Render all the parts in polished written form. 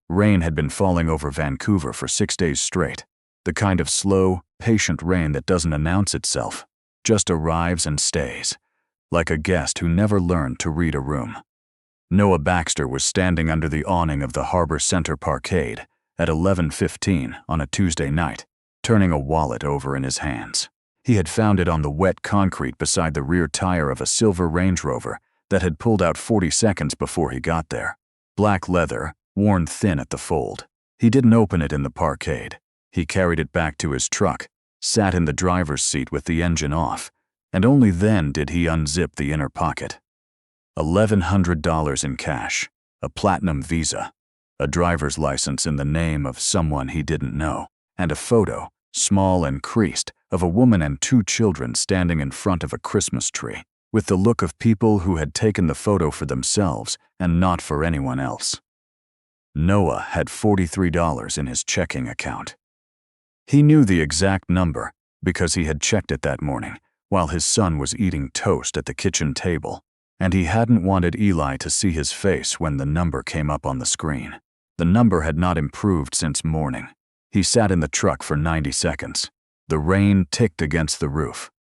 Rain had been falling over Vancouver for 6 days straight, the kind of slow, patient rain that doesn't announce itself, just arrives and stays, like a guest who never learned to read a room. Noah Baxter was standing under the awning of the Harbor Center Parkade at 11:15 on a Tuesday night, turning a wallet over in his hands. He had found it on the wet concrete beside the rear tire of a silver Range Rover that had pulled out 40 seconds before he got there. Black leather, worn thin at the fold. He didn't open it in the parkade. He carried it back to his truck, sat in the driver's seat with the engine off, and only then did he unzip the inner pocket. $1,100 in cash, a platinum visa, a driver's license in the name of someone he didn't know, and a photo, small and creased, of a woman and 2 children standing in front of a Christmas tree, with the look of people who had taken the photo for themselves and not for anyone else. Noah had $43 in his checking account. He knew the exact number because he had checked it that morning while his son was eating toast at the kitchen table, and he hadn't wanted Eli to see his face when the number came up on the screen. The number had not improved since morning. He sat in the truck for 90 seconds. The rain ticked against the roof.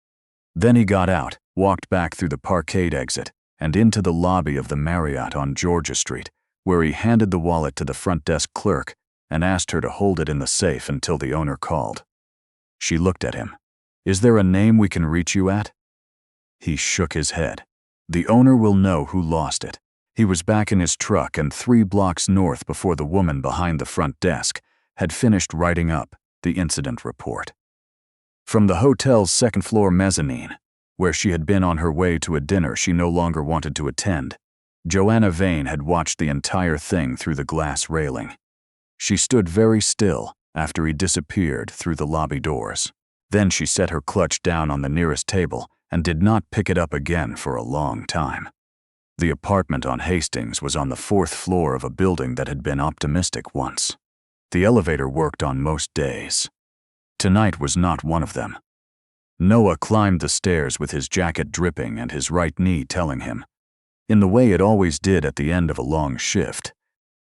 Then he got out, walked back through the parkade exit, and into the lobby of the Marriott on Georgia Street, where he handed the wallet to the front desk clerk and asked her to hold it in the safe until the owner called. She looked at him. "Is there a name we can reach you at?" He shook his head. "The owner will know who lost it." He was back in his truck and 3 blocks north before the woman behind the front desk had finished writing up the incident report. From the hotel's second-floor mezzanine, where she had been on her way to a dinner she no longer wanted to attend, Joanna Vane had watched the entire thing through the glass railing. She stood very still after he disappeared through the lobby doors. Then she set her clutch down on the nearest table and did not pick it up again for a long time. The apartment on Hastings was on the 4th floor of a building that had been optimistic once. The elevator worked on most days. Tonight was not one of them. Noah climbed the stairs with his jacket dripping and his right knee telling him, in the way it always did at the end of a long shift,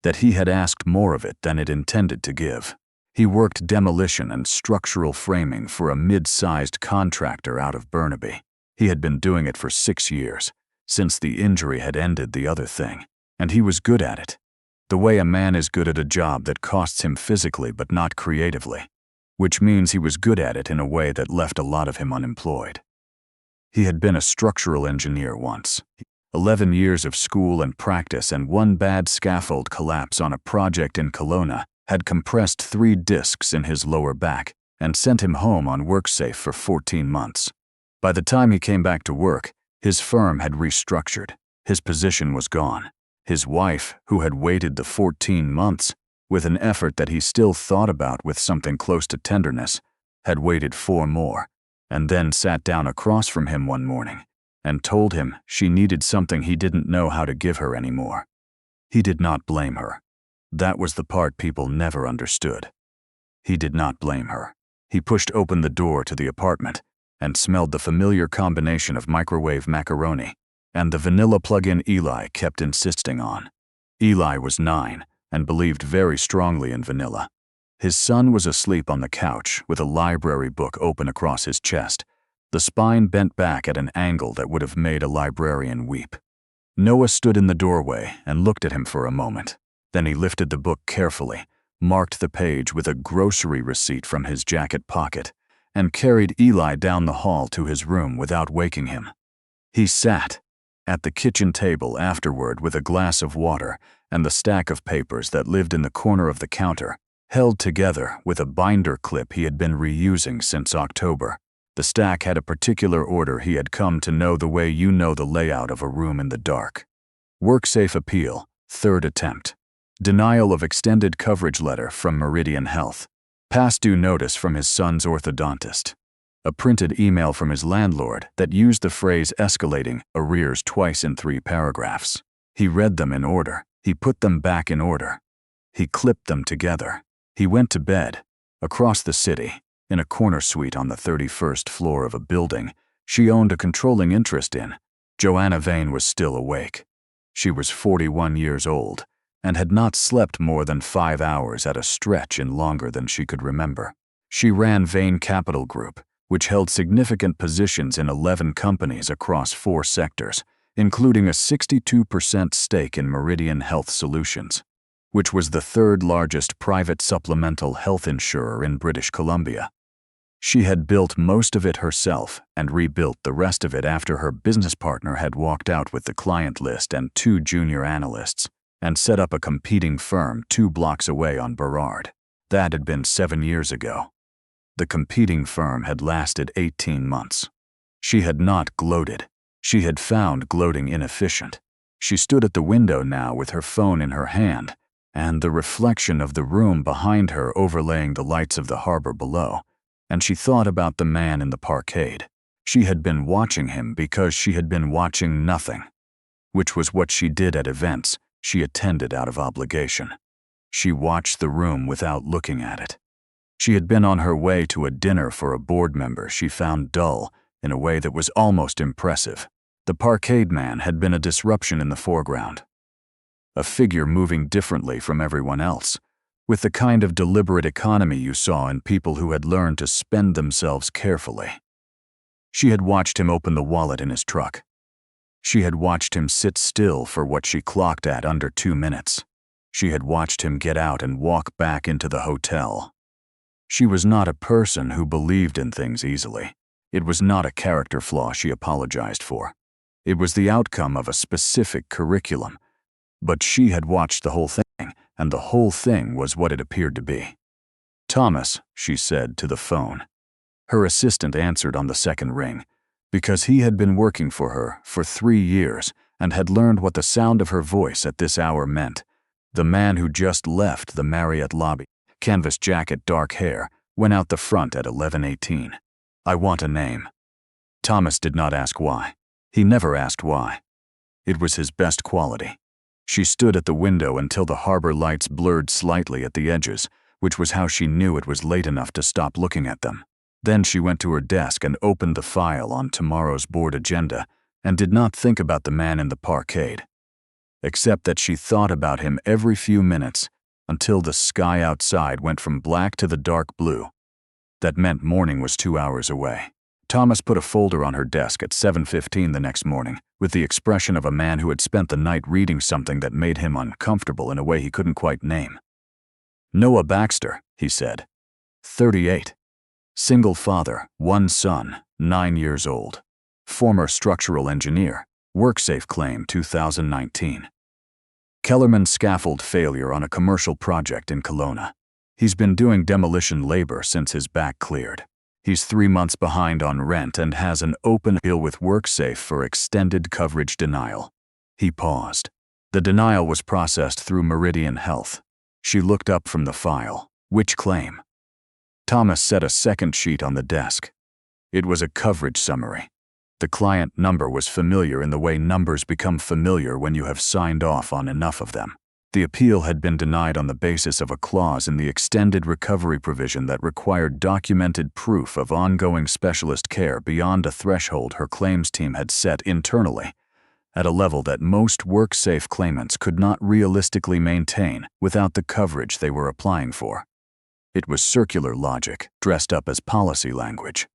that he had asked more of it than it intended to give. He worked demolition and structural framing for a mid-sized contractor out of Burnaby. He had been doing it for 6 years, since the injury had ended the other thing, and he was good at it. The way a man is good at a job that costs him physically but not creatively, which means he was good at it in a way that left a lot of him unemployed. He had been a structural engineer once. 11 years of school and practice and 1 bad scaffold collapse on a project in Kelowna had compressed 3 discs in his lower back and sent him home on WorkSafe for 14 months. By the time he came back to work, his firm had restructured. His position was gone. His wife, who had waited the 14 months, with an effort that he still thought about with something close to tenderness, had waited 4 more, and then sat down across from him one morning and told him she needed something he didn't know how to give her anymore. He did not blame her. That was the part people never understood. He did not blame her. He pushed open the door to the apartment and smelled the familiar combination of microwave macaroni and the vanilla plug-in Eli kept insisting on. Eli was 9 and believed very strongly in vanilla. His son was asleep on the couch with a library book open across his chest, the spine bent back at an angle that would have made a librarian weep. Noah stood in the doorway and looked at him for a moment. Then he lifted the book carefully, marked the page with a grocery receipt from his jacket pocket, and carried Eli down the hall to his room without waking him. He sat at the kitchen table afterward with a glass of water and the stack of papers that lived in the corner of the counter, held together with a binder clip he had been reusing since October. The stack had a particular order he had come to know, the way you know the layout of a room in the dark. WorkSafe appeal, 3rd attempt. Denial of extended coverage letter from Meridian Health. Past due notice from his son's orthodontist. A printed email from his landlord that used the phrase escalating arrears twice in 3 paragraphs. He read them in order. He put them back in order. He clipped them together. He went to bed, across the city, in a corner suite on the 31st floor of a building she owned a controlling interest in. Joanna Vane was still awake. She was 41 years old, and had not slept more than 5 hours at a stretch in longer than she could remember. She ran Vane Capital Group, which held significant positions in 11 companies across 4 sectors, including a 62% stake in Meridian Health Solutions, which was the 3rd largest private supplemental health insurer in British Columbia. She had built most of it herself and rebuilt the rest of it after her business partner had walked out with the client list and 2 junior analysts and set up a competing firm 2 blocks away on Burrard. That had been 7 years ago. The competing firm had lasted 18 months. She had not gloated. She had found gloating inefficient. She stood at the window now with her phone in her hand, and the reflection of the room behind her overlaying the lights of the harbor below, and she thought about the man in the parkade. She had been watching him because she had been watching nothing, which was what she did at events she attended out of obligation. She watched the room without looking at it. She had been on her way to a dinner for a board member she found dull in a way that was almost impressive. The parkade man had been a disruption in the foreground, a figure moving differently from everyone else, with the kind of deliberate economy you saw in people who had learned to spend themselves carefully. She had watched him open the wallet in his truck. She had watched him sit still for what she clocked at under 2 minutes. She had watched him get out and walk back into the hotel. She was not a person who believed in things easily. It was not a character flaw she apologized for. It was the outcome of a specific curriculum. But she had watched the whole thing, and the whole thing was what it appeared to be. "Thomas," she said to the phone. Her assistant answered on the second ring, because he had been working for her for 3 years and had learned what the sound of her voice at this hour meant. The man who just left the Marriott lobby, canvas jacket, dark hair, went out the front at 11:18. "I want a name." Thomas did not ask why. He never asked why. It was his best quality. She stood at the window until the harbor lights blurred slightly at the edges, which was how she knew it was late enough to stop looking at them. Then she went to her desk and opened the file on tomorrow's board agenda and did not think about the man in the parkade, except that she thought about him every few minutes until the sky outside went from black to the dark blue. That meant morning was 2 hours away. Thomas put a folder on her desk at 7:15 the next morning, with the expression of a man who had spent the night reading something that made him uncomfortable in a way he couldn't quite name. "Noah Baxter," he said. 38. Single father, 1 son, 9 years old. Former structural engineer. WorkSafe claim 2019. Kellerman scaffold failure on a commercial project in Kelowna. He's been doing demolition labor since his back cleared. He's 3 months behind on rent and has an open appeal with WorkSafe for extended coverage denial. He paused. The denial was processed through Meridian Health. She looked up from the file. Which claim? Thomas set a second sheet on the desk. It was a coverage summary. The client number was familiar in the way numbers become familiar when you have signed off on enough of them. The appeal had been denied on the basis of a clause in the extended recovery provision that required documented proof of ongoing specialist care beyond a threshold her claims team had set internally, at a level that most WorkSafe claimants could not realistically maintain without the coverage they were applying for. It was circular logic dressed up as policy language.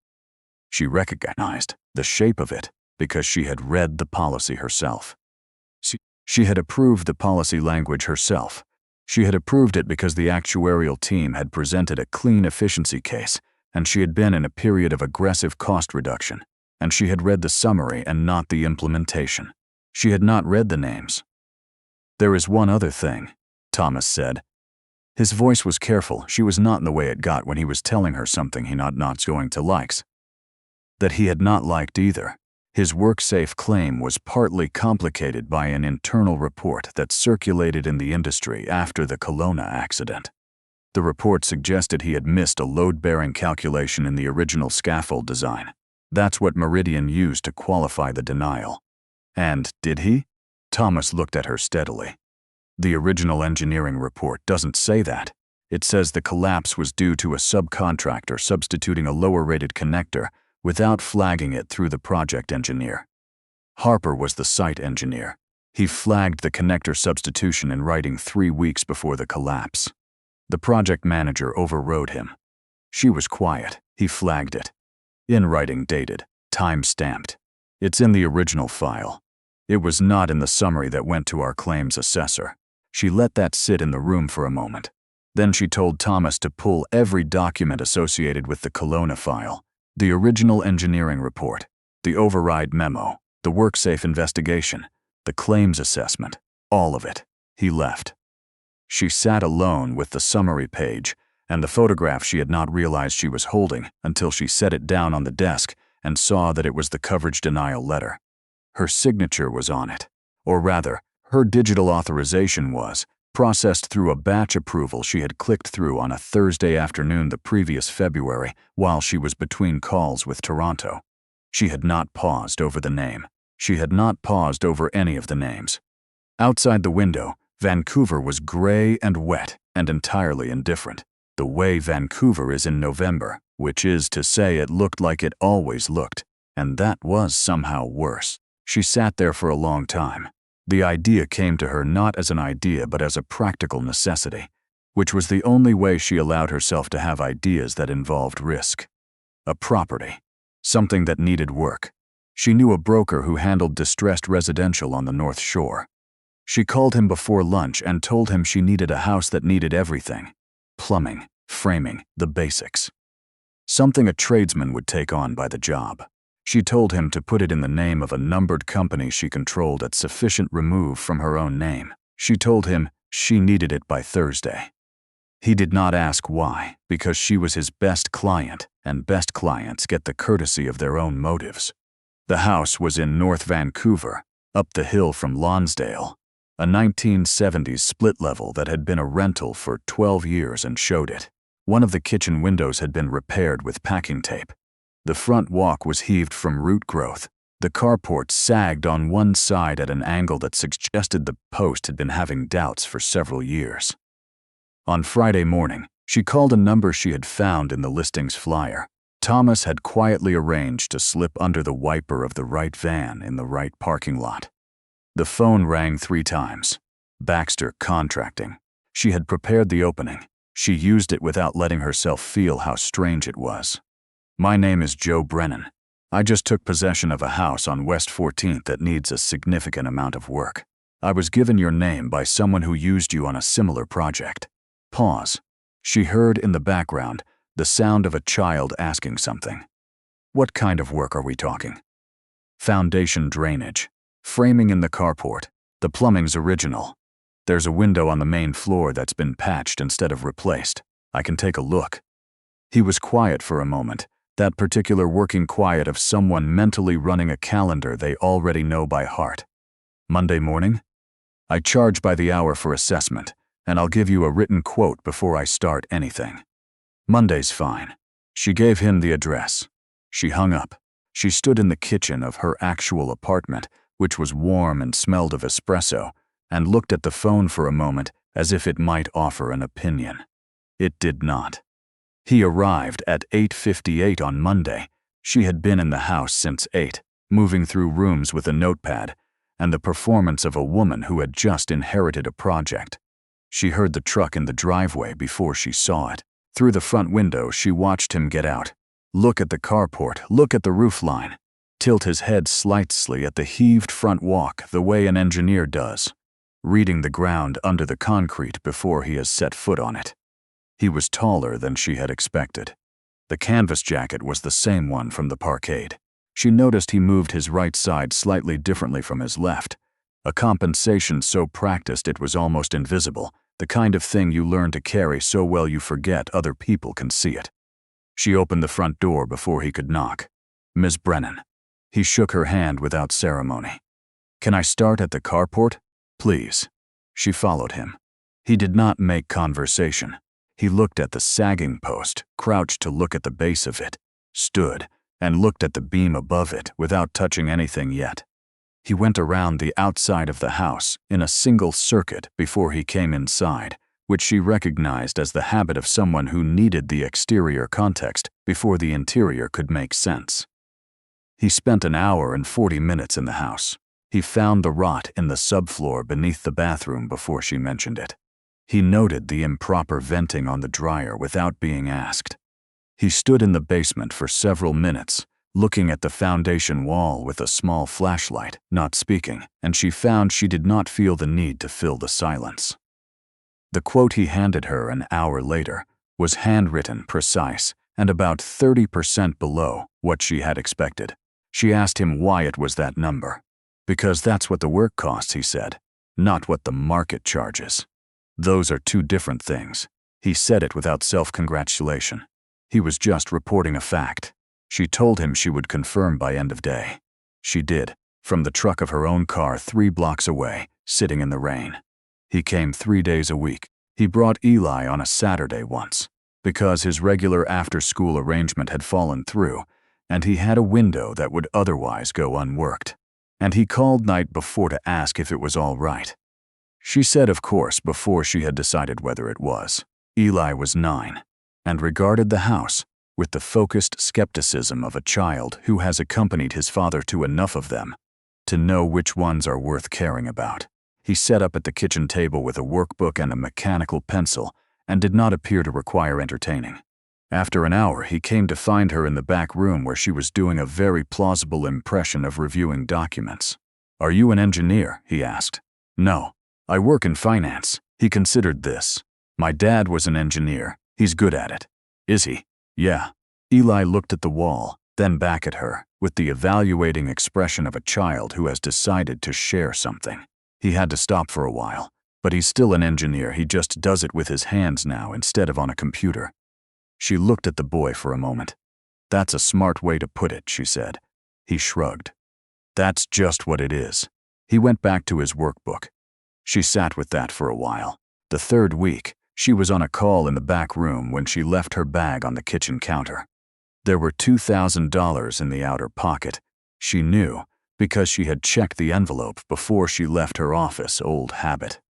She recognized the shape of it because she had read the policy herself. She had approved the policy language herself. She had approved it because the actuarial team had presented a clean efficiency case, and she had been in a period of aggressive cost reduction, and she had read the summary and not the implementation. She had not read the names. "There is one other thing," Thomas said. His voice was careful. She was not in the way it got when he was telling her something he not going to likes. That he had not liked either. His WorkSafe claim was partly complicated by an internal report that circulated in the industry after the Kelowna accident. The report suggested he had missed a load-bearing calculation in the original scaffold design. That's what Meridian used to qualify the denial. And did he? Thomas looked at her steadily. The original engineering report doesn't say that. It says the collapse was due to a subcontractor substituting a lower-rated connector without flagging it through the project engineer. Harper was the site engineer. He flagged the connector substitution in writing 3 weeks before the collapse. The project manager overrode him. She was quiet. He flagged it. In writing dated, time-stamped. It's in the original file. It was not in the summary that went to our claims assessor. She let that sit in the room for a moment. Then she told Thomas to pull every document associated with the Kelowna file, the original engineering report, the override memo, the WorkSafe investigation, the claims assessment, all of it. He left. She sat alone with the summary page and the photograph she had not realized she was holding until she set it down on the desk and saw that it was the coverage denial letter. Her signature was on it, or rather, her digital authorization was, processed through a batch approval she had clicked through on a Thursday afternoon the previous February while she was between calls with Toronto. She had not paused over the name. She had not paused over any of the names. Outside the window, Vancouver was gray and wet and entirely indifferent, the way Vancouver is in November, which is to say it looked like it always looked, and that was somehow worse. She sat there for a long time. The idea came to her not as an idea but as a practical necessity, which was the only way she allowed herself to have ideas that involved risk. A property. Something that needed work. She knew a broker who handled distressed residential on the North Shore. She called him before lunch and told him she needed a house that needed everything. Plumbing, framing, the basics. Something a tradesman would take on by the job. She told him to put it in the name of a numbered company she controlled at sufficient remove from her own name. She told him she needed it by Thursday. He did not ask why, because she was his best client, and best clients get the courtesy of their own motives. The house was in North Vancouver, up the hill from Lonsdale, a 1970s split level that had been a rental for 12 years and showed it. One of the kitchen windows had been repaired with packing tape. The front walk was heaved from root growth. The carport sagged on one side at an angle that suggested the post had been having doubts for several years. On Friday morning, she called a number she had found in the listings flyer. Thomas had quietly arranged to slip under the wiper of the right van in the right parking lot. The phone rang 3 times. Baxter Contracting. She had prepared the opening. She used it without letting herself feel how strange it was. My name is Joe Brennan. I just took possession of a house on West 14th that needs a significant amount of work. I was given your name by someone who used you on a similar project. Pause. She heard in the background the sound of a child asking something. What kind of work are we talking? Foundation drainage. Framing in the carport. The plumbing's original. There's a window on the main floor that's been patched instead of replaced. I can take a look. He was quiet for a moment. That particular working quiet of someone mentally running a calendar they already know by heart. Monday morning? I charge by the hour for assessment, and I'll give you a written quote before I start anything. Monday's fine. She gave him the address. She hung up. She stood in the kitchen of her actual apartment, which was warm and smelled of espresso, and looked at the phone for a moment as if it might offer an opinion. It did not. He arrived at 8:58 on Monday. She had been in the house since 8, moving through rooms with a notepad, and the performance of a woman who had just inherited a project. She heard the truck in the driveway before she saw it. Through the front window, she watched him get out. Look at the carport, look at the roofline. Tilt his head slightly at the heaved front walk the way an engineer does, reading the ground under the concrete before he has set foot on it. He was taller than she had expected. The canvas jacket was the same one from the parkade. She noticed he moved his right side slightly differently from his left, a compensation so practiced it was almost invisible, the kind of thing you learn to carry so well you forget other people can see it. She opened the front door before he could knock. Ms. Brennan. He shook her hand without ceremony. Can I start at the carport? Please. She followed him. He did not make conversation. He looked at the sagging post, crouched to look at the base of it, stood, and looked at the beam above it without touching anything yet. He went around the outside of the house in a single circuit before he came inside, which she recognized as the habit of someone who needed the exterior context before the interior could make sense. He spent an hour and 40 minutes in the house. He found the rot in the subfloor beneath the bathroom before she mentioned it. He noted the improper venting on the dryer without being asked. He stood in the basement for several minutes, looking at the foundation wall with a small flashlight, not speaking, and she found she did not feel the need to fill the silence. The quote he handed her an hour later was handwritten, precise, and about 30% below what she had expected. She asked him why it was that number. Because that's what the work costs, he said, not what the market charges. Those are two different things. He said it without self-congratulation. He was just reporting a fact. She told him she would confirm by end of day. She did, from the truck of her own car 3 blocks away, sitting in the rain. He came 3 days a week. He brought Eli on a Saturday once, because his regular after-school arrangement had fallen through, and he had a window that would otherwise go unworked. And he called night before to ask if it was all right. She said, of course, before she had decided whether it was. Eli was 9, and regarded the house with the focused skepticism of a child who has accompanied his father to enough of them to know which ones are worth caring about. He sat up at the kitchen table with a workbook and a mechanical pencil and did not appear to require entertaining. After an hour, he came to find her in the back room where she was doing a very plausible impression of reviewing documents. "Are you an engineer?" he asked. "No, I work in finance." He considered this. "My dad was an engineer. He's good at it." "Is he?" "Yeah." Eli looked at the wall, then back at her, with the evaluating expression of a child who has decided to share something. He had to stop for a while, but he's still an engineer. He just does it with his hands now instead of on a computer. She looked at the boy for a moment. "That's a smart way to put it," she said. He shrugged. "That's just what it is." He went back to his workbook. She sat with that for a while. The 3rd week, she was on a call in the back room when she left her bag on the kitchen counter. There were $2,000 in the outer pocket. She knew, because she had checked the envelope before she left her office, old habit.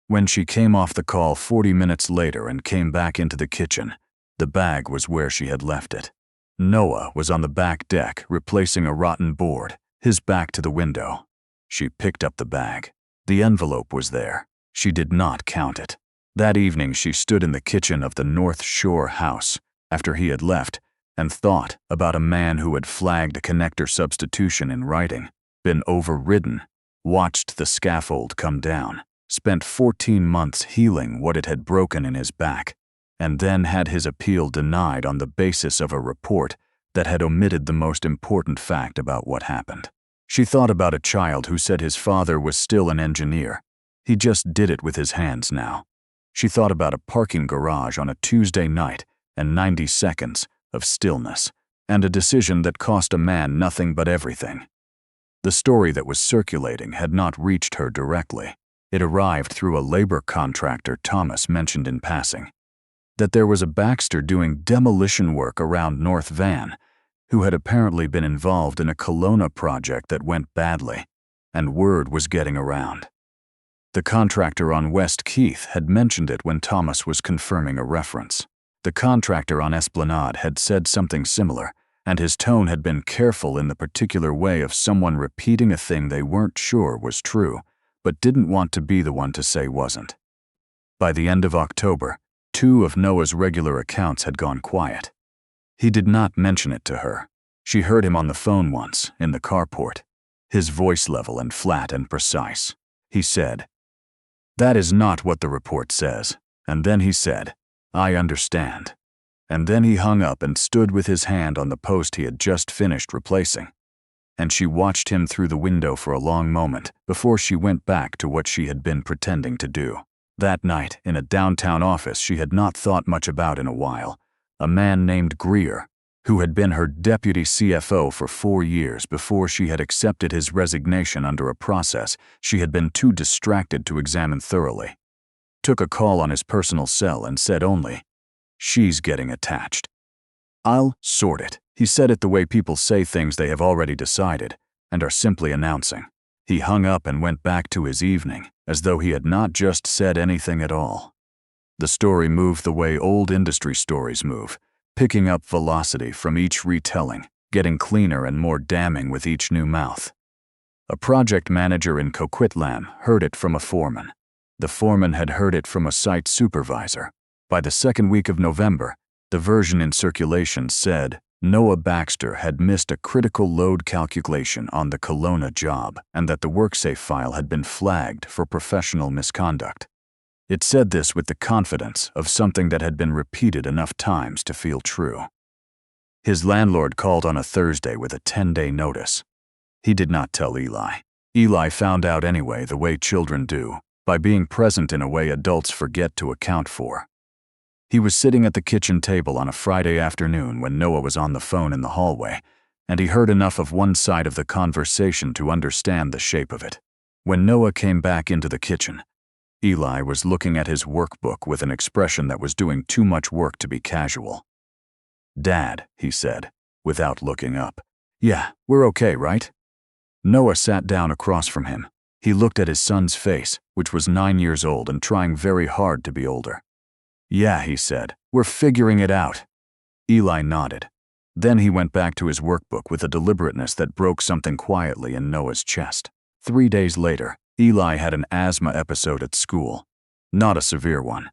When she came off the call 40 minutes later and came back into the kitchen, the bag was where she had left it. Noah was on the back deck replacing a rotten board, his back to the window. She picked up the bag. The envelope was there. She did not count it. That evening she stood in the kitchen of the North Shore house after he had left and thought about a man who had flagged a connector substitution in writing, been overridden, watched the scaffold come down, spent 14 months healing what it had broken in his back, and then had his appeal denied on the basis of a report that had omitted the most important fact about what happened. She thought about a child who said his father was still an engineer. He just did it with his hands now. She thought about a parking garage on a Tuesday night and 90 seconds of stillness, and a decision that cost a man nothing but everything. The story that was circulating had not reached her directly. It arrived through a labor contractor Thomas mentioned in passing. That there was a Baxter doing demolition work around North Van, who had apparently been involved in a Kelowna project that went badly, and word was getting around. The contractor on West Keith had mentioned it when Thomas was confirming a reference. The contractor on Esplanade had said something similar, and his tone had been careful in the particular way of someone repeating a thing they weren't sure was true, but didn't want to be the one to say wasn't. By the end of October, 2 of Noah's regular accounts had gone quiet. He did not mention it to her. She heard him on the phone once, in the carport. His voice level and flat and precise. He said, "That is not what the report says." And then he said, "I understand." And then he hung up and stood with his hand on the post he had just finished replacing. And she watched him through the window for a long moment before she went back to what she had been pretending to do. That night, in a downtown office she had not thought much about in a while, a man named Greer, who had been her deputy CFO for 4 years before she had accepted his resignation under a process she had been too distracted to examine thoroughly, took a call on his personal cell and said only, "She's getting attached." "I'll sort it." He said it the way people say things they have already decided and are simply announcing. He hung up and went back to his evening, as though he had not just said anything at all. The story moved the way old industry stories move, picking up velocity from each retelling, getting cleaner and more damning with each new mouth. A project manager in Coquitlam heard it from a foreman. The foreman had heard it from a site supervisor. By the second week of November, the version in circulation said Noah Baxter had missed a critical load calculation on the Kelowna job and that the WorkSafe file had been flagged for professional misconduct. It said this with the confidence of something that had been repeated enough times to feel true. His landlord called on a Thursday with a 10-day notice. He did not tell Eli. Eli found out anyway, the way children do, by being present in a way adults forget to account for. He was sitting at the kitchen table on a Friday afternoon when Noah was on the phone in the hallway, and he heard enough of one side of the conversation to understand the shape of it. When Noah came back into the kitchen, Eli was looking at his workbook with an expression that was doing too much work to be casual. "Dad," he said, without looking up. "Yeah, we're okay, right?" Noah sat down across from him. He looked at his son's face, which was 9 years old and trying very hard to be older. "Yeah," he said, "we're figuring it out." Eli nodded. Then he went back to his workbook with a deliberateness that broke something quietly in Noah's chest. 3 days later, Eli had an asthma episode at school. Not a severe one,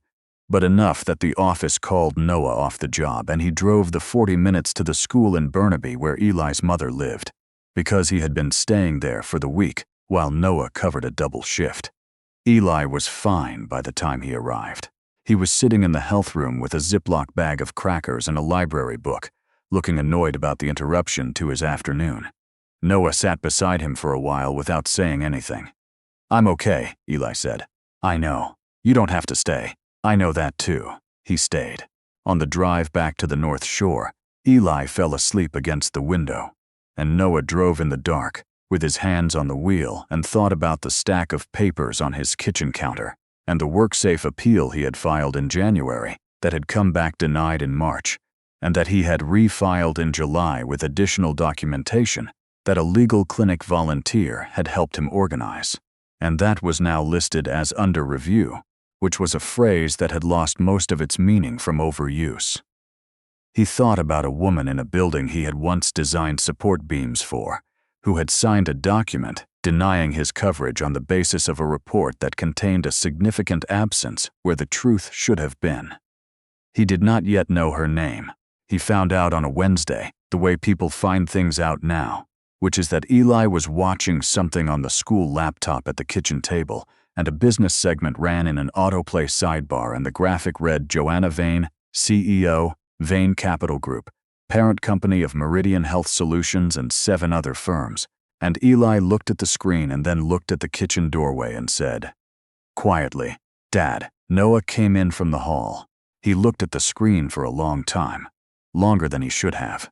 but enough that the office called Noah off the job and he drove the 40 minutes to the school in Burnaby where Eli's mother lived, because he had been staying there for the week while Noah covered a double shift. Eli was fine by the time he arrived. He was sitting in the health room with a Ziploc bag of crackers and a library book, looking annoyed about the interruption to his afternoon. Noah sat beside him for a while without saying anything. "I'm okay," Eli said. "I know. You don't have to stay. I know that too." He stayed. On the drive back to the North Shore, Eli fell asleep against the window, and Noah drove in the dark, with his hands on the wheel, and thought about the stack of papers on his kitchen counter, and the WorkSafe appeal he had filed in January that had come back denied in March, and that he had refiled in July with additional documentation that a legal clinic volunteer had helped him organize, and that was now listed as under review, which was a phrase that had lost most of its meaning from overuse. He thought about a woman in a building he had once designed support beams for, who had signed a document denying his coverage on the basis of a report that contained a significant absence where the truth should have been. He did not yet know her name. He found out on a Wednesday, the way people find things out now, which is that Eli was watching something on the school laptop at the kitchen table, and a business segment ran in an autoplay sidebar and the graphic read Joanna Vane, CEO, Vane Capital Group, parent company of Meridian Health Solutions and 7 other firms. And Eli looked at the screen and then looked at the kitchen doorway and said, quietly, "Dad." Noah came in from the hall. He looked at the screen for a long time, longer than he should have.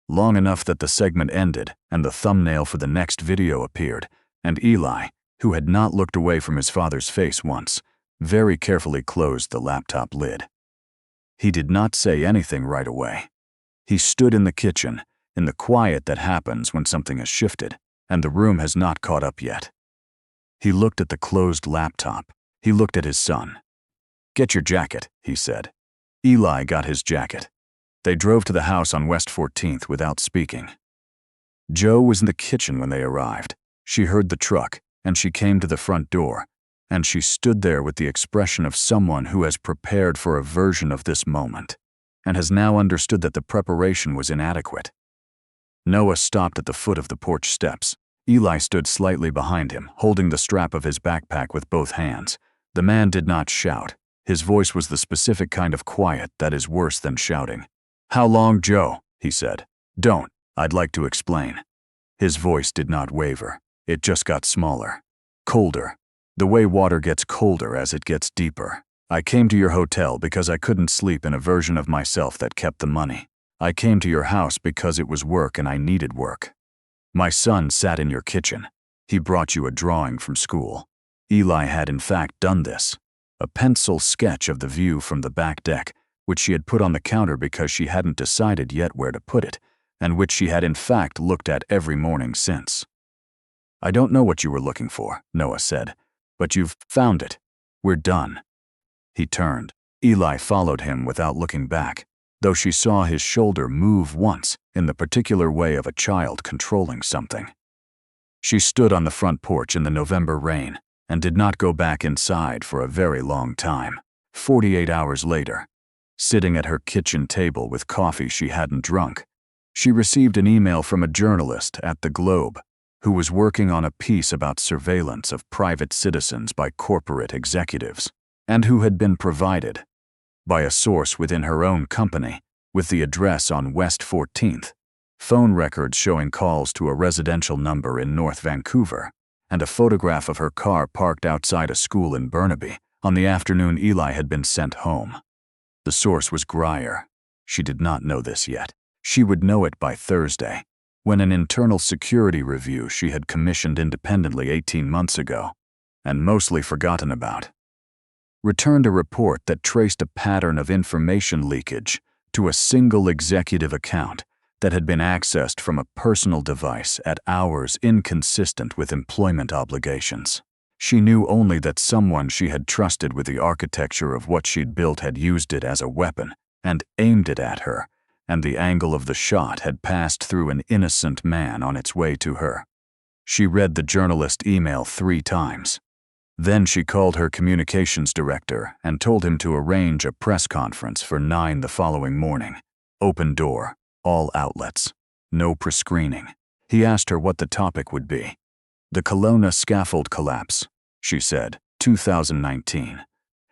Long enough that the segment ended and the thumbnail for the next video appeared, and Eli, who had not looked away from his father's face once, very carefully closed the laptop lid. He did not say anything right away. He stood in the kitchen, in the quiet that happens when something has shifted, and the room has not caught up yet. He looked at the closed laptop. He looked at his son. "Get your jacket," he said. Eli got his jacket. They drove to the house on West 14th without speaking. Jo was in the kitchen when they arrived. She heard the truck, and she came to the front door, and she stood there with the expression of someone who has prepared for a version of this moment, and has now understood that the preparation was inadequate. Noah stopped at the foot of the porch steps. Eli stood slightly behind him, holding the strap of his backpack with both hands. The man did not shout. His voice was the specific kind of quiet that is worse than shouting. "How long, Jo?" he said. "Don't. I'd like to explain." His voice did not waver. It just got smaller. Colder. The way water gets colder as it gets deeper. "I came to your hotel because I couldn't sleep in a version of myself that kept the money. I came to your house because it was work and I needed work. My son sat in your kitchen. He brought you a drawing from school." Eli had in fact done this. A pencil sketch of the view from the back deck, which she had put on the counter because she hadn't decided yet where to put it, and which she had in fact looked at every morning since. "I don't know what you were looking for," Noah said, "but you've found it. We're done." He turned. Eli followed him without looking back, though she saw his shoulder move once in the particular way of a child controlling something. She stood on the front porch in the November rain and did not go back inside for a very long time. 48 hours later, sitting at her kitchen table with coffee she hadn't drunk, she received an email from a journalist at the Globe who was working on a piece about surveillance of private citizens by corporate executives, and who had been provided by a source within her own company with the address on West 14th, phone records showing calls to a residential number in North Vancouver, and a photograph of her car parked outside a school in Burnaby on the afternoon Eli had been sent home. The source was Grier. She did not know this yet. She would know it by Thursday, when an internal security review she had commissioned independently 18 months ago, and mostly forgotten about, returned a report that traced a pattern of information leakage to a single executive account that had been accessed from a personal device at hours inconsistent with employment obligations. She knew only that someone she had trusted with the architecture of what she'd built had used it as a weapon and aimed it at her, and the angle of the shot had passed through an innocent man on its way to her. She read the journalist email 3 times. Then she called her communications director and told him to arrange a press conference for 9 the following morning. Open door, all outlets, no prescreening. He asked her what the topic would be. The Kelowna scaffold collapse, she said, 2019.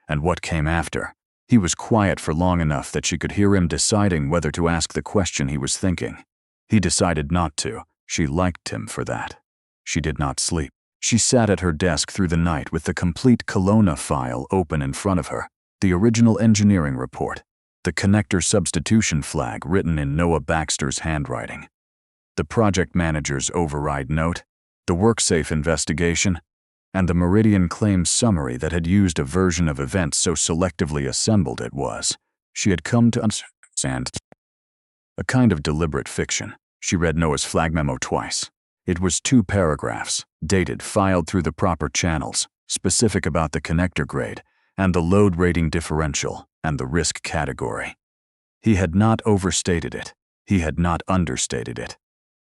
And what came after? He was quiet for long enough that she could hear him deciding whether to ask the question he was thinking. He decided not to. She liked him for that. She did not sleep. She sat at her desk through the night with the complete Kelowna file open in front of her, the original engineering report, the connector substitution flag written in Noah Baxter's handwriting, the project manager's override note, the WorkSafe investigation, and the Meridian claims summary that had used a version of events so selectively assembled it was, she had come to understand, a kind of deliberate fiction. She read Noah's flag memo twice. It was 2 paragraphs, dated, filed through the proper channels, specific about the connector grade and the load rating differential and the risk category. He had not overstated it. He had not understated it.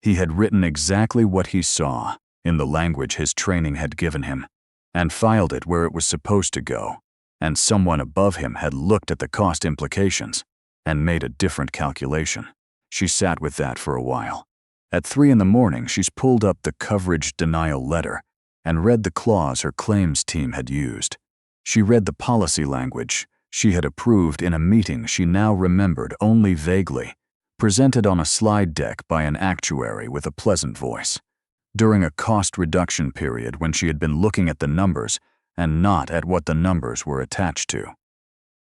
He had written exactly what he saw in the language his training had given him, and filed it where it was supposed to go, and someone above him had looked at the cost implications and made a different calculation. She sat with that for a while. At 3 in the morning, she pulled up the coverage denial letter and read the clause her claims team had used. She read the policy language she had approved in a meeting she now remembered only vaguely, presented on a slide deck by an actuary with a pleasant voice, during a cost reduction period when she had been looking at the numbers and not at what the numbers were attached to.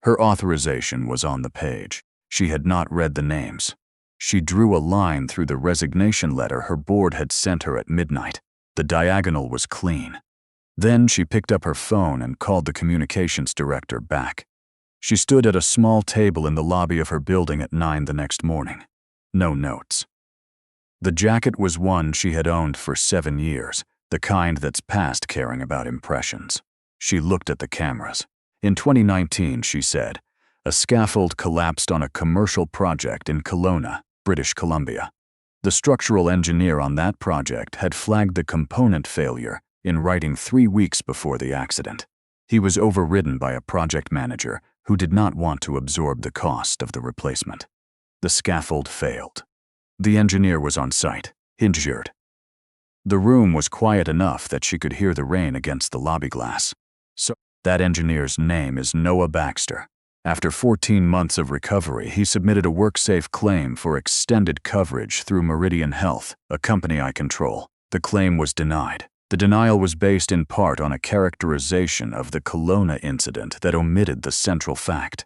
Her authorization was on the page. She had not read the names. She drew a line through the resignation letter her board had sent her at midnight. The diagonal was clean. Then she picked up her phone and called the communications director back. She stood at a small table in the lobby of her building at 9 the next morning. No notes. The jacket was one she had owned for 7 years, the kind that's past caring about impressions. She looked at the cameras. In 2019, she said, a scaffold collapsed on a commercial project in Kelowna, British Columbia. The structural engineer on that project had flagged the component failure in writing 3 weeks before the accident. He was overridden by a project manager who did not want to absorb the cost of the replacement. The scaffold failed. The engineer was on site, injured. The room was quiet enough that she could hear the rain against the lobby glass. So, that engineer's name is Noah Baxter. After 14 months of recovery, he submitted a WorkSafe claim for extended coverage through Meridian Health, a company I control. The claim was denied. The denial was based in part on a characterization of the Kelowna incident that omitted the central fact,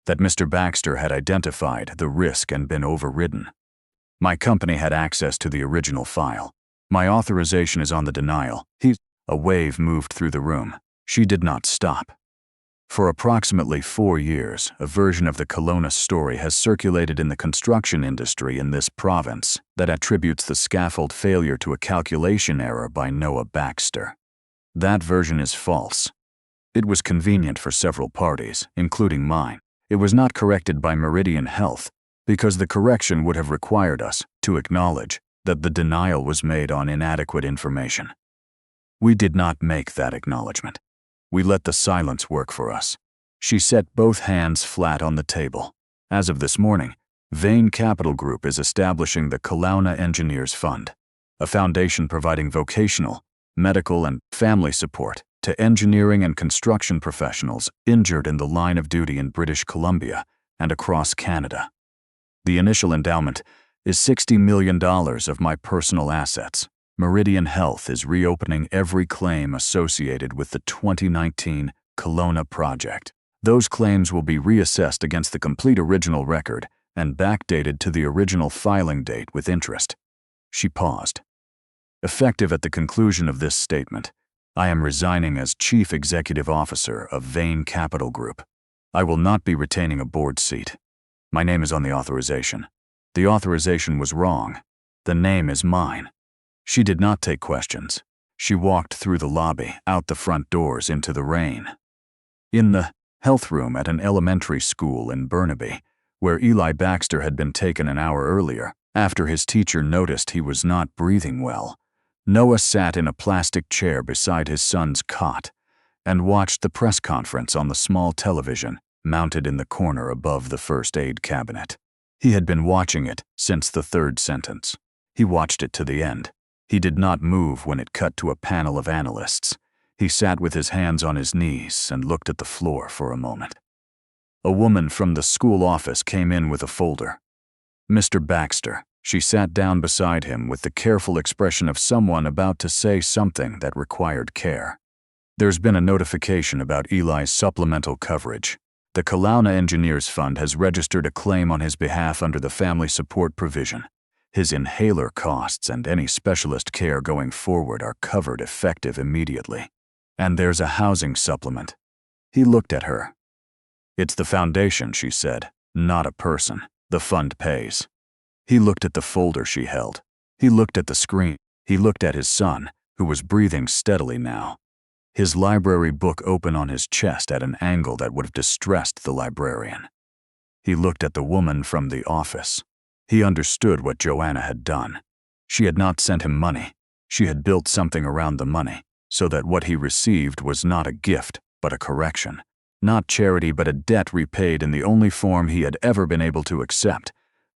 that Mr. Baxter had identified the risk and been overridden. My company had access to the original file. My authorization is on the denial. A wave moved through the room. She did not stop. For approximately 4 years, a version of the Kelowna story has circulated in the construction industry in this province that attributes the scaffold failure to a calculation error by Noah Baxter. That version is false. It was convenient for several parties, including mine. It was not corrected by Meridian Health because the correction would have required us to acknowledge that the denial was made on inadequate information. We did not make that acknowledgement. We let the silence work for us. She set both hands flat on the table. As of this morning, Vane Capital Group is establishing the Kelowna Engineers Fund, a foundation providing vocational, medical, and family support to engineering and construction professionals injured in the line of duty in British Columbia and across Canada. The initial endowment is $60 million of my personal assets. Meridian Health is reopening every claim associated with the 2019 Kelowna project. Those claims will be reassessed against the complete original record and backdated to the original filing date with interest. She paused. Effective at the conclusion of this statement, I am resigning as Chief Executive Officer of Vane Capital Group. I will not be retaining a board seat. My name is on the authorization. The authorization was wrong. The name is mine. She did not take questions. She walked through the lobby, out the front doors into the rain. In the health room at an elementary school in Burnaby, where Eli Baxter had been taken an hour earlier, after his teacher noticed he was not breathing well, Noah sat in a plastic chair beside his son's cot and watched the press conference on the small television mounted in the corner above the first aid cabinet. He had been watching it since the third sentence. He watched it to the end. He did not move when it cut to a panel of analysts. He sat with his hands on his knees and looked at the floor for a moment. A woman from the school office came in with a folder. Mr. Baxter. She sat down beside him with the careful expression of someone about to say something that required care. There's been a notification about Eli's supplemental coverage. The Kelowna Engineers Fund has registered a claim on his behalf under the family support provision. His inhaler costs and any specialist care going forward are covered effective immediately. And there's a housing supplement. He looked at her. It's the foundation, she said, not a person. The fund pays. He looked at the folder she held. He looked at the screen. He looked at his son, who was breathing steadily now. His library book open on his chest at an angle that would have distressed the librarian. He looked at the woman from the office. He understood what Joanna had done. She had not sent him money. She had built something around the money, so that what he received was not a gift, but a correction. Not charity, but a debt repaid in the only form he had ever been able to accept,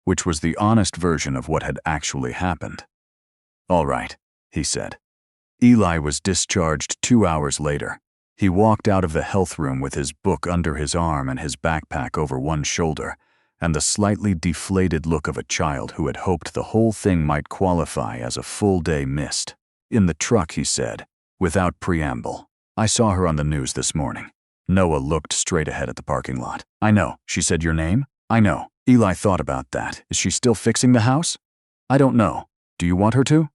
which was the honest version of what had actually happened. All right, he said. Eli was discharged 2 hours later. He walked out of the health room with his book under his arm and his backpack over one shoulder, and the slightly deflated look of a child who had hoped the whole thing might qualify as a full day missed. In the truck, he said, without preamble, I saw her on the news this morning. Noah looked straight ahead at the parking lot. I know, she said. Your name? I know. Eli thought about that. Is she still fixing the house? I don't know. Do you want her to?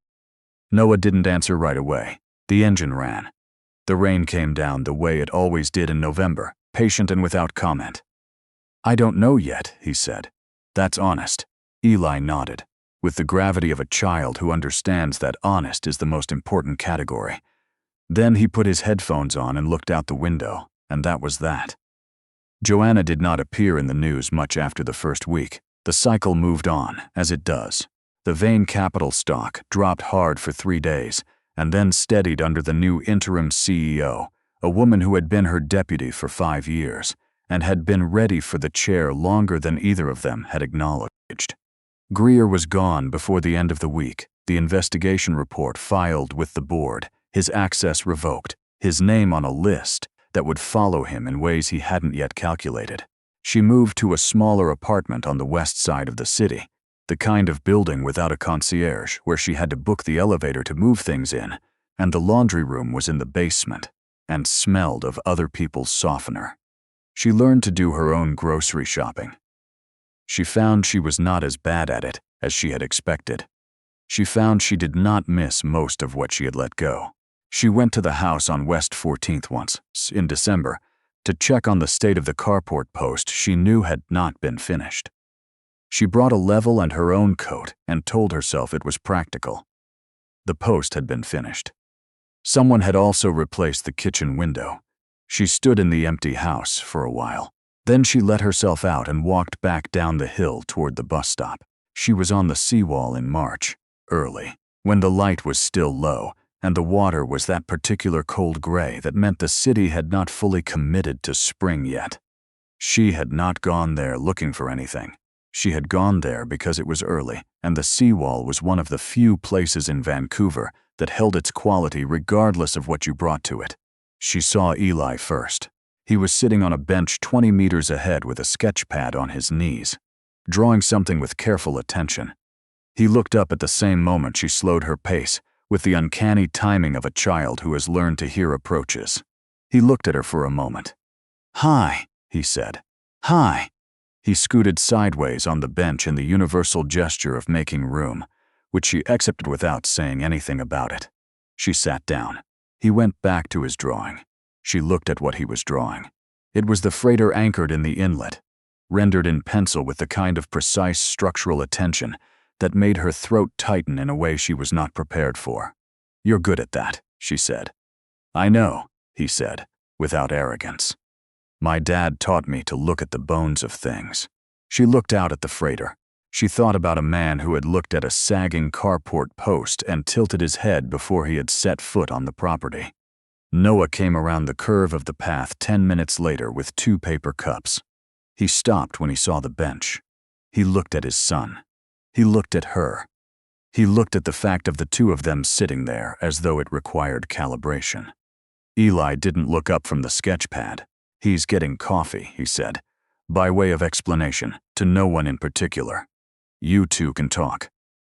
Noah didn't answer right away. The engine ran. The rain came down the way it always did in November, patient and without comment. I don't know yet, he said. That's honest. Eli nodded, with the gravity of a child who understands that honest is the most important category. Then he put his headphones on and looked out the window, and that was that. Joanna did not appear in the news much after the first week. The cycle moved on, as it does. The Vane Capital stock dropped hard for 3 days, and then steadied under the new interim CEO, a woman who had been her deputy for 5 years, and had been ready for the chair longer than either of them had acknowledged. Greer was gone before the end of the week, the investigation report filed with the board, his access revoked, his name on a list that would follow him in ways he hadn't yet calculated. She moved to a smaller apartment on the west side of the city, the kind of building without a concierge where she had to book the elevator to move things in, and the laundry room was in the basement and smelled of other people's softener. She learned to do her own grocery shopping. She found she was not as bad at it as she had expected. She found she did not miss most of what she had let go. She went to the house on West 14th once, in December, to check on the state of the carport post she knew had not been finished. She brought a level and her own coat and told herself it was practical. The post had been finished. Someone had also replaced the kitchen window. She stood in the empty house for a while. Then she let herself out and walked back down the hill toward the bus stop. She was on the seawall in March, early, when the light was still low, and the water was that particular cold gray that meant the city had not fully committed to spring yet. She had not gone there looking for anything. She had gone there because it was early, and the seawall was one of the few places in Vancouver that held its quality regardless of what you brought to it. She saw Eli first. He was sitting on a bench 20 meters ahead with a sketch pad on his knees, drawing something with careful attention. He looked up at the same moment she slowed her pace, with the uncanny timing of a child who has learned to hear approaches. He looked at her for a moment. "Hi," he said. "Hi." He scooted sideways on the bench in the universal gesture of making room, which she accepted without saying anything about it. She sat down. He went back to his drawing. She looked at what he was drawing. It was the freighter anchored in the inlet, rendered in pencil with the kind of precise structural attention that made her throat tighten in a way she was not prepared for. "You're good at that," she said. "I know," he said, without arrogance. "My dad taught me to look at the bones of things." She looked out at the freighter. She thought about a man who had looked at a sagging carport post and tilted his head before he had set foot on the property. Noah came around the curve of the path 10 minutes later with 2 paper cups. He stopped when he saw the bench. He looked at his son. He looked at her. He looked at the fact of the two of them sitting there as though it required calibration. Eli didn't look up from the sketch pad. "He's getting coffee," he said, by way of explanation, to no one in particular. "You two can talk."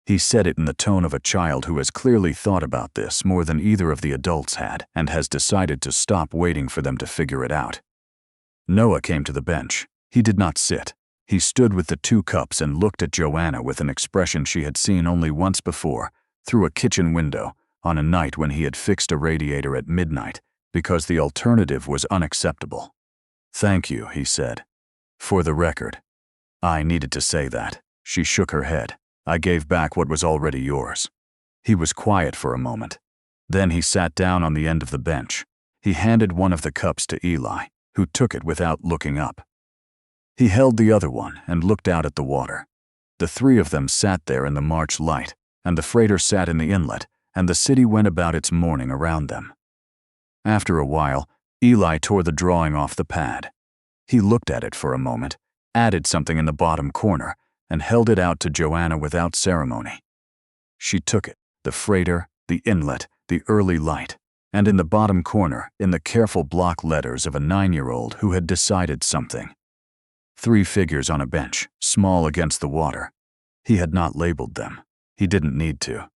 He said it in the tone of a child who has clearly thought about this more than either of the adults had and has decided to stop waiting for them to figure it out. Noah came to the bench. He did not sit. He stood with the 2 cups and looked at Joanna with an expression she had seen only once before, through a kitchen window, on a night when he had fixed a radiator at midnight, because the alternative was unacceptable. "Thank you," he said. "For the record." "I needed to say that." She shook her head. "I gave back what was already yours." He was quiet for a moment. Then he sat down on the end of the bench. He handed one of the cups to Eli, who took it without looking up. He held the other one and looked out at the water. The 3 of them sat there in the March light, and the freighter sat in the inlet, and the city went about its mourning around them. After a while, Eli tore the drawing off the pad. He looked at it for a moment, added something in the bottom corner, and held it out to Joanna without ceremony. She took it, the freighter, the inlet, the early light, and in the bottom corner, in the careful block letters of a 9-year-old who had decided something. 3 figures on a bench, small against the water. He had not labeled them. He didn't need to.